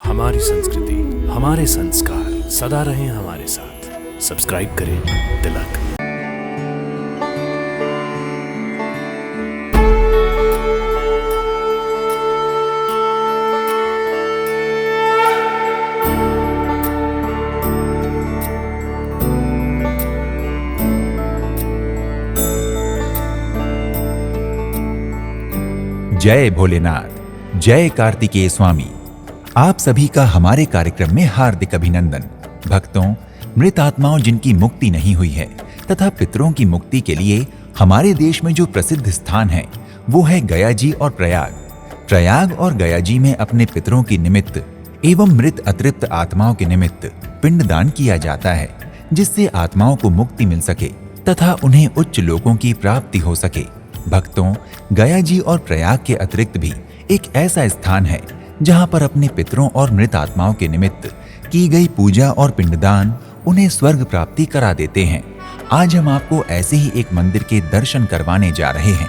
हमारी संस्कृति, हमारे संस्कार सदा रहें हमारे साथ। सब्सक्राइब करें तिलक। जय भोलेनाथ, जय कार्तिकेय स्वामी। आप सभी का हमारे कार्यक्रम में हार्दिक अभिनंदन। भक्तों, मृत आत्माओं जिनकी मुक्ति नहीं हुई है तथा पितरों की मुक्ति के लिए हमारे देश में जो प्रसिद्ध स्थान है वो है गया जी और प्रयाग। प्रयाग और गया जी में अपने पितरों की निमित्त एवं मृत अतृप्त आत्माओं के निमित्त पिंडदान किया जाता है, जिससे आत्माओं को मुक्ति मिल सके तथा उन्हें उच्च लोकों की प्राप्ति हो सके। भक्तों, गया जी और प्रयाग के अतिरिक्त भी एक ऐसा स्थान है जहां पर अपने पितरों और मृत आत्माओं के निमित्त की गई पूजा और पिंडदान उन्हें स्वर्ग प्राप्ति करा देते हैं। आज हम आपको ऐसे ही एक मंदिर के दर्शन करवाने जा रहे हैं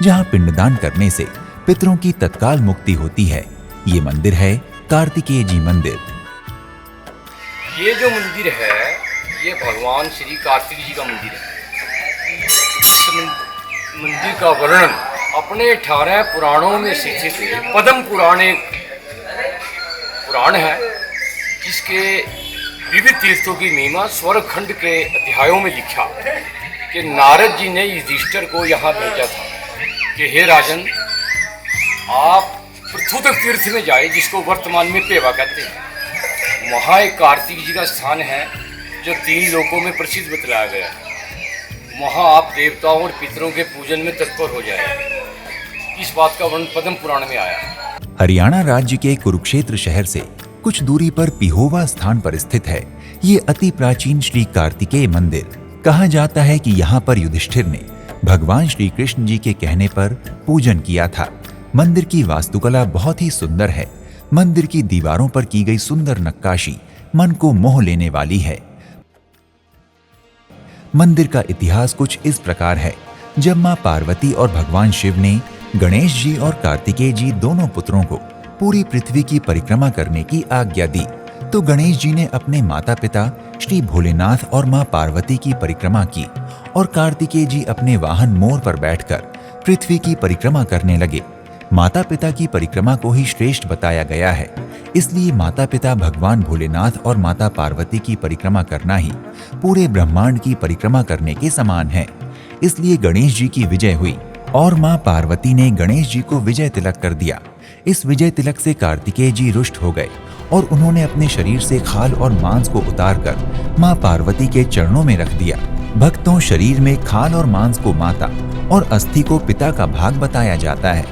जहां पिंडदान करने से पितरों की तत्काल मुक्ति होती है। ये मंदिर है कार्तिकेय जी मंदिर। ये जो मंदिर है ये भगवान श्री कार्तिक जी का मंदिर है। इस मंदिर का वर्णन अपने 18 पुराणों में से पद्म पुराण एक पुराण है, जिसके विविध तीर्थों की महिमा स्वर्ग खंड के अध्यायों में लिखा कि नारद जी ने युधिष्ठिर को यहाँ भेजा था कि हे राजन, आप पृथुदक तीर्थ में जाए, जिसको वर्तमान में पेवा कहते हैं। वहाँ एक कार्तिक जी का स्थान है जो 3 लोकों में प्रसिद्ध बतलाया गया है। वहाँ आप देवताओं और पितरों के पूजन में तत्पर हो जाए। इस बात का वर्णन पद्म पुराण में आया। हरियाणा राज्य के कुरुक्षेत्र शहर से कुछ दूरी पर पिहोवा स्थान पर स्थित है ये अति प्राचीन श्री कार्तिकेय मंदिर। कहा जाता है कि यहाँ पर युधिष्ठिर ने भगवान श्री कृष्ण जी के कहने पर पूजन किया था। मंदिर की वास्तुकला बहुत ही सुंदर है। मंदिर की दीवारों पर की गई सुंदर नक्काशी मन को मोह लेने वाली है। मंदिर का इतिहास कुछ इस प्रकार है। जब मां पार्वती और भगवान शिव ने गणेश जी और कार्तिकेय जी दोनों पुत्रों को पूरी पृथ्वी की परिक्रमा करने की आज्ञा दी, तो गणेश जी ने अपने माता पिता श्री भोलेनाथ और मां पार्वती की परिक्रमा की और कार्तिकेय जी अपने वाहन मोर पर बैठकर पृथ्वी की परिक्रमा करने लगे। माता पिता की परिक्रमा को ही श्रेष्ठ बताया गया है, इसलिए माता पिता भगवान भोलेनाथ और माता पार्वती की परिक्रमा करना ही पूरे ब्रह्मांड की परिक्रमा करने के समान है। इसलिए गणेश जी की विजय हुई और मां पार्वती ने गणेश जी को विजय तिलक कर दिया। इस विजय तिलक से कार्तिकेय जी रुष्ट हो गए और उन्होंने अपने शरीर से खाल और मांस को उतारकर मां पार्वती के चरणों में रख दिया। भक्तों, शरीर में खाल और मांस को माता और अस्थि को पिता का भाग बताया जाता है,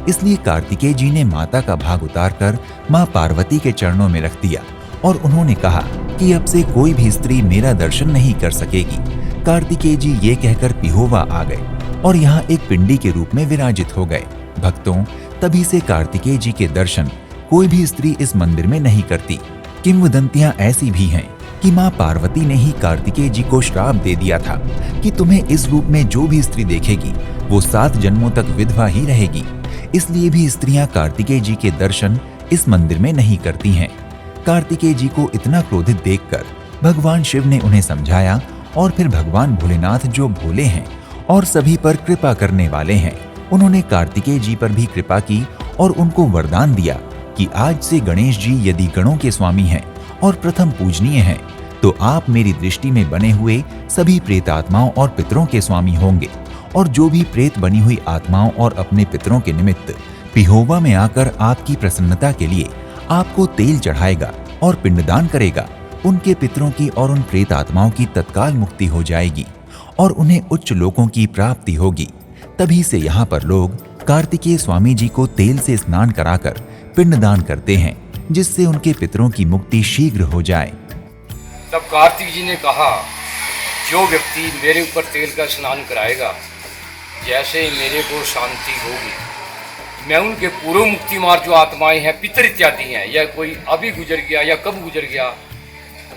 इसलिए कार्तिकेय जी ने माता का भाग उतारकर मां पार्वती के चरणों में रख दिया और उन्होंने कहा कि अब से कोई भी स्त्री मेरा दर्शन नहीं कर सकेगी। कार्तिकेय जी ये कहकर पिहोवा आ गए और यहाँ एक पिंडी के रूप में विराजित हो गए। भक्तों, तभी से कार्तिकेय जी के दर्शन कोई भी स्त्री इस मंदिर में नहीं करती। किंवदंतियां ऐसी भी हैं कि मां पार्वती ने ही कार्तिकेय जी को श्राप दे दिया था कि तुम्हें इस रूप में जो भी स्त्री देखेगी वो 7 जन्मों तक विधवा ही रहेगी। इसलिए भी स्त्रियां कार्तिकेय जी के दर्शन इस मंदिर में नहीं करती हैं। कार्तिकेय जी को इतना क्रोधित देखकर भगवान शिव ने उन्हें समझाया और फिर भगवान भोलेनाथ जो भोले हैं और सभी पर कृपा करने वाले हैं, उन्होंने कार्तिकेय जी पर भी कृपा की और उनको वरदान दिया कि आज से गणेश जी यदि गणों के स्वामी हैं और प्रथम पूजनीय हैं, तो आप मेरी दृष्टि में बने हुए सभी प्रेतात्माओं और पितरों के स्वामी होंगे। और जो भी प्रेत बनी हुई आत्माओं और अपने पितरों के निमित्त पिहोवा में आकर आपकी प्रसन्नता के लिए आपको तेल चढ़ाएगा और पिंडदान करेगा, उनके पितरों की और उन प्रेत आत्माओं की तत्काल मुक्ति हो जाएगी और उन्हें उच्च लोकों की प्राप्ति होगी। तभी से यहाँ पर लोग कार्तिकेय स्वामी जी को तेल से स्नान कराकर पिंडदान करते हैं, जिससे उनके पितरों की मुक्ति शीघ्र हो जाए। तब कार्तिक जी ने कहा, जो व्यक्ति मेरे ऊपर तेल का स्नान कराएगा, जैसे ही मेरे को शांति होगी, मैं उनके पूर्व मुक्ति मार्ग जो आत्माएं हैं, पितर इत्यादि हैं, या कोई अभी गुजर गया या कब गुजर गया,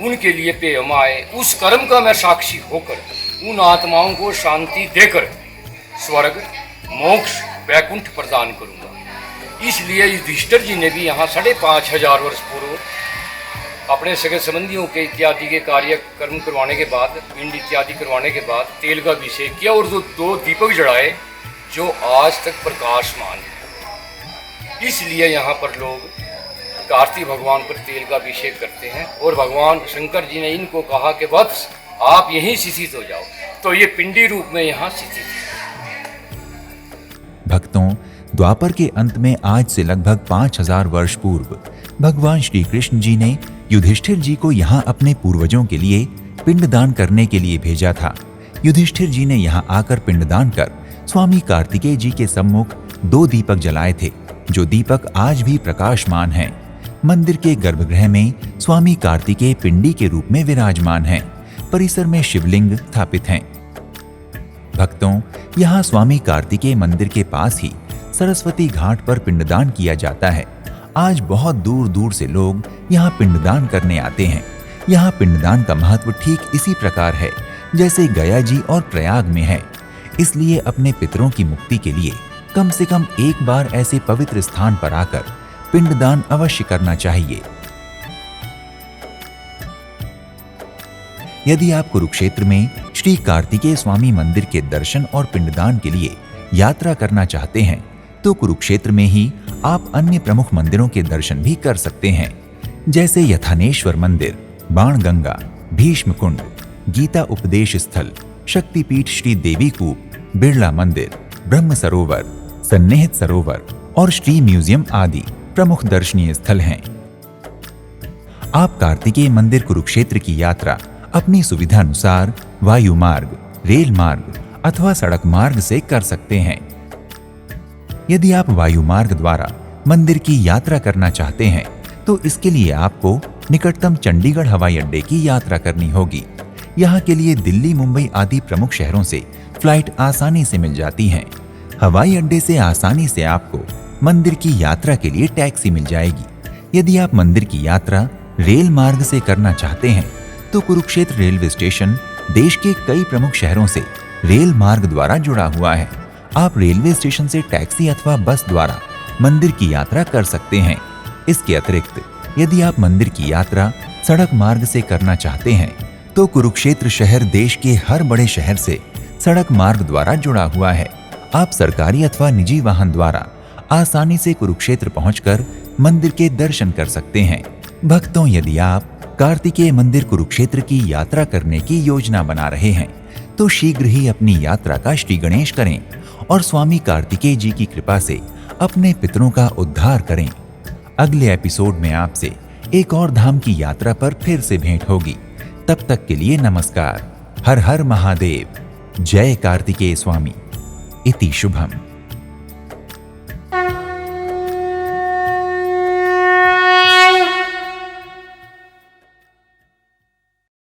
उनके लिए पेयमा आए, उस कर्म का मैं साक्षी होकर उन आत्माओं को शांति देकर स्वर्ग, मोक्ष, वैकुंठ प्रदान करूंगा। इसलिए युधिष्ठिर जी ने भी यहाँ 5,500 वर्ष पूर्व अपने सगे संबंधियों के इत्यादि के कार्यक्रम करवाने के बाद, पिंड इत्यादि करवाने के बाद तेल का अभिषेक किया और जो 2 दीपक जलाए जो आज तक प्रकाशमान है। इसलिए यहाँ पर लोग कार्तिक भगवान पर तेल का अभिषेक करते हैं और भगवान शंकर जी ने इनको कहा कि वत्स आप यहीं शिथित हो जाओ, तो ये पिंडी रूप में यहाँ शिथित है। भक्तों, द्वापर के अंत में आज से लगभग 5,000 वर्ष पूर्व भगवान श्री कृष्ण जी ने युधिष्ठिर जी को यहाँ अपने पूर्वजों के लिए पिंडदान करने के लिए भेजा था। युधिष्ठिर जी ने यहाँ आकर पिंडदान कर स्वामी कार्तिकेय जी के सम्मुख 2 दीपक जलाए थे, जो दीपक आज भी प्रकाशमान हैं। मंदिर के गर्भगृह में स्वामी कार्तिकेय पिंडी के रूप में विराजमान हैं। परिसर में शिवलिंग स्थापित हैं। भक्तों, यहाँ स्वामी कार्तिकेय मंदिर के पास ही सरस्वती घाट पर पिंडदान किया जाता है। आज बहुत दूर दूर से लोग यहाँ पिंडदान करने आते हैं। यहाँ पिंडदान का महत्व ठीक इसी प्रकार है जैसे गया जी और प्रयाग में है। इसलिए अपने पितरों की मुक्ति के लिए कम से कम एक बार ऐसे पवित्र स्थान पर आकर पिंडदान अवश्य करना चाहिए। यदि आप कुरुक्षेत्र में श्री कार्तिकेय स्वामी मंदिर के दर्शन और पिंडदान के लिए यात्रा करना चाहते हैं तो कुरुक्षेत्र में ही आप अन्य प्रमुख मंदिरों के दर्शन भी कर सकते हैं, जैसे यथानेश्वर मंदिर, बाणगंगा, भीष्म कुंड, गीता उपदेश स्थल, शक्तिपीठ श्री देवी कूप, बिरला मंदिर, ब्रह्म सरोवर, सन्निहित सरोवर और श्री म्यूजियम आदि प्रमुख दर्शनीय स्थल हैं। आप कार्तिकेय मंदिर कुरुक्षेत्र की यात्रा अपनी सुविधा अनुसार वायु मार्ग, रेल मार्ग अथवा सड़क मार्ग से कर सकते हैं। यदि आप वायु मार्ग द्वारा मंदिर की यात्रा करना चाहते हैं तो इसके लिए आपको निकटतम चंडीगढ़ हवाई अड्डे की यात्रा करनी होगी। यहाँ के लिए दिल्ली, मुंबई आदि प्रमुख शहरों से फ्लाइट आसानी से मिल जाती हैं। हवाई अड्डे से आसानी से आपको मंदिर की यात्रा के लिए टैक्सी मिल जाएगी। यदि आप मंदिर की यात्रा रेल मार्ग से करना चाहते हैं तो कुरुक्षेत्र रेलवे स्टेशन देश के कई प्रमुख शहरों से रेल मार्ग द्वारा जुड़ा हुआ है। आप रेलवे स्टेशन से टैक्सी अथवा बस द्वारा मंदिर की यात्रा कर सकते हैं। इसके अतिरिक्त यदि आप मंदिर की यात्रा सड़क मार्ग से करना चाहते हैं तो कुरुक्षेत्र शहर देश के हर बड़े शहर से सड़क मार्ग द्वारा जुड़ा हुआ है। आप सरकारी अथवा निजी वाहन द्वारा आसानी से कुरुक्षेत्र पहुंचकर मंदिर के दर्शन कर सकते हैं। भक्तों, यदि आप कार्तिकेय मंदिर कुरुक्षेत्र की यात्रा करने की योजना बना रहे हैं तो शीघ्र ही अपनी यात्रा का श्री गणेश करें और स्वामी कार्तिकेय जी की कृपा से अपने पितरों का उद्धार करें। अगले एपिसोड में आपसे एक और धाम की यात्रा पर फिर से भेंट होगी। तब तक के लिए नमस्कार। हर हर महादेव। जय कार्तिकेय स्वामी। इति शुभम।